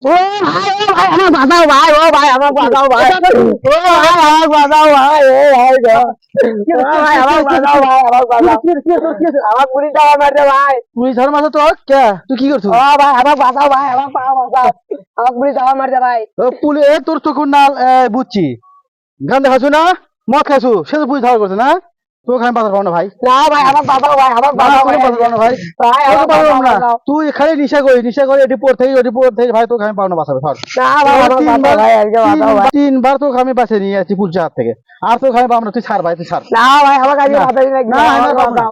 ও ভাই আমার বাঁচাও ভাই, ও ভাই আমার বাঁচাও ভাই, ও ভাই আমার বাঁচাও ভাই, ও ভাই গো, ও ভাই আমার বাঁচাও ভাই, আমার বাঁচাও, আমার পুলিশ ধাওয়া মারছে ভাই। পুলিশ ধর মাথা তো কে তুই কি করছো? ও ভাই আমার বাঁচাও ভাই, আমার পা বাঁচাও, আমার পুলিশ ধাওয়া মারছে ভাই। পুলিশ তোর চোখের নাল বুঝছি, গান দেখাছো না, মদ খাইছো, সে তো পুলিশ ধাওয়া করছে না, তোকে আমি বাঁচাতে পারবো না ভাই। না ভাই আমার বাঁচাও ভাই, আমার না, বাঁচাও তোকে ভাই, বাঁচাতে পারবো না ভাই, ভাই আমার তোকে পারবো না। বাঁচাও। তুই খালি নিশা করি এটি পর থেকে ভাই, তোকে আমি পারবো না বাঁচাবে ধর। না ভাই আমার বাঁচাও ভাই, আজকে বাঁচাও ভাই। তিনবার তোকে আমি বাঁচিয়ে নিয়ে যাচ্ছি পুলিশের হাত থেকে, আর তোকে আমি পাবো না, তুই ছাড় ভাই, তুই ছাড়। না ভাই আমার কাছে না, বাঁচাই নাকি, না, ভাই আমি আমার পারবো না।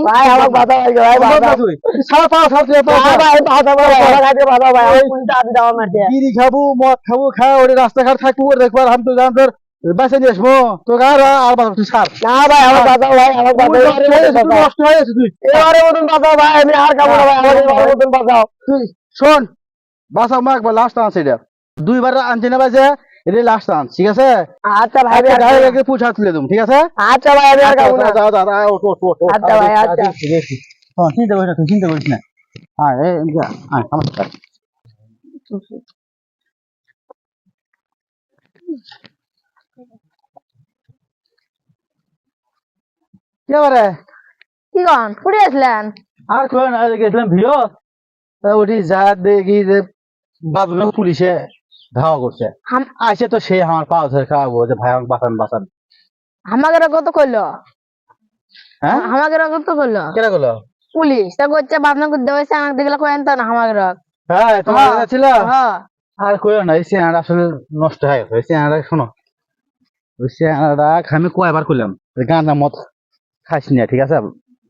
বাঁচাও, ভাই আমার বাঁচাও আজকে ভাই, সম্ভব না বাঁচাও। তুই ছাড়, পাও ছাড়, তুই পাও না ছাড়। ভাই বাঁচাও ভাই, আমার কাছে বাঁচাও ভাই, আমার পুলিশ ধাওয়া মারছে। বিড়ি খাবো, মদ খাবো, খাওয়া ওরে রাস্তাঘাট থাকবো, ওরে দেখবার আমি তো জান তোর বাঁচিয়ে নিয়ে আসবো তোকে, আর বাঁচাবো, তুই ছাড়। না ভাই আমার বাঁচাও ভাই, আমার বাঁচাও, তুই নষ্ট হয়ে গেছে তুই। এবারে মতন বাঁচাও ভাই, আমি আর খাবো না ভাই, আমার এবারে মতন বাঁচাও। তুই শোন, বাঁচাও মা, একবার লাস্ট চান্স এটা, দুইবার আনছি না বাজে, এটা লাস্ট চান্স, ঠিক আছে? আচ্ছা ভাই আমি আর গাড়ি খাবো না। রেখে পুছা তুলে দেবো, ঠিক আছে? আচ্ছা ভাই আমি আর খাবো না। যা, যা, যা, ওঠ, ওঠ, ওঠ, ওঠ। আচ্ছা ভাই, আচ্ছা। দেখছি। হ্যাঁ, চিন্তা করিস না, তুই চিন্তা করিস না। হ্যাঁ, যা, হ্যাঁ, নমস্কার। কি করে? কি কন ফুটে আসলেন? আর কোন গেছিলাম ভিড়, ওটি যা দেখি যে বাথরুমে পুলিশে ধাওয়া করছে, আসে তো সে আমার পা ধরে খাওয়াবো যে ভাই আমাকে বাঁচান বাঁচান। আমাকে কত করলো? হ্যাঁ, আমাকে কত করলো? কেনা করলো? পুলিশ তা করছে বাদনা করতে হয়েছে, আমাকে দেখলে কয়েন তো না আমাকে হ্যাঁ, তোমার জানা ছিল? হ্যাঁ আর কইও না, এই চেহারা আসলে নষ্ট হয়ে গেছে। এই চেহারা শোনো, ওই চেহারাটা আমি কয়বার করলাম গাঁজা মদ খাইছি না, ঠিক আছে?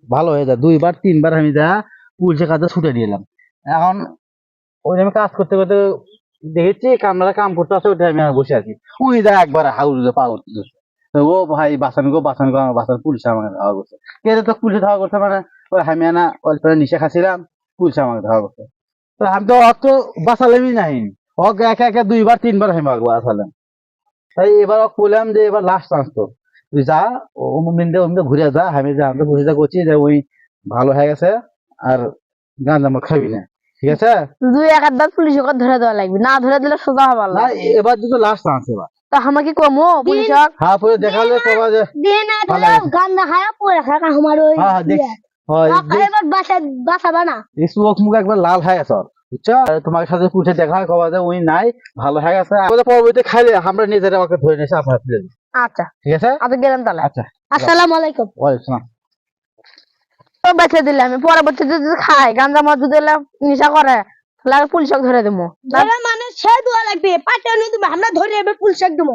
ভালো হয়ে যায়, দুইবার তিনবার আমি যা পুলিশের কাছে ছুটে দিলাম। এখন ওই আমি কাজ করতে করতে দেখেছি কামরা কাম করতে আছে, ওইটা আমি আর বসে আছি, ওই যা একবার হাউলে পা উঠতেছে, ও ভাই বাঁচান গো বাঁচান গো, আমার বাঁচান, পুলিশ আমাকে ধাওয়া করছে। কে তো পুলিশে ধাওয়া করছে মানে ওই আমি না অল্প নিশা খাচ্ছিলাম, পুলিশ আমাকে ধাওয়া করছে। তো আমি তো অত বাঁচালামই নাই, ওকে একে একে দুইবার তিনবার আমি বাঁচালাম। তাই এবার ওকে বললাম যে এবার লাস্ট চান্স তো, তুই যা অমুক অমুক ঘুরে যা, আমি যা আমরা ঘুরে যা করছি যে ওই ভালো হয়ে গেছে, আর গাঁজা মদ খাবি না, ঠিক আছে? দুই এক আধ পুলিশ ওকে ধরে দেওয়া লাগবে, না ধরে দিলে সোজা হবার না, এবার কিন্তু লাস্ট চান্স এবার। তা আমাকে কমো পুলিশ হ্যাঁ, পরে দেখালে কবা যে ভালো হয়েছে। গান্দা খায়া পড়ে থাকা আমার ওই হ্যাঁ, দেখ, হয় এবার বাঁচাবা না। এই চোখ মুখ একবার লাল হয়ে গেছে ওর, বুঝছো? আর তোমার সাথে পুলিশে দেখা হয় কবা যে ওই নাই, ভালো হয়ে গেছে, আমাদের পরবর্তীতে খাইলে আমরা নিজেরা ওকে ধরে নিয়েছি আপনার তুলে দিই, আচ্ছা ঠিক আছে? আচ্ছা গেলাম তাহলে। আচ্ছা, আসসালামু আলাইকুম। ওয়ালাইকুম আসসালাম। তো বেঁচে দিলে আমি পরবর্তীতে যদি খাই গাঁজা মদ যদি নেশা করে তাহলে পুলিশকে ধরে দেবো। মানে সে দোয়া লাগবে, পাটা নিয়ে তুমি আমরা ধরে এবার পুলিশ একদম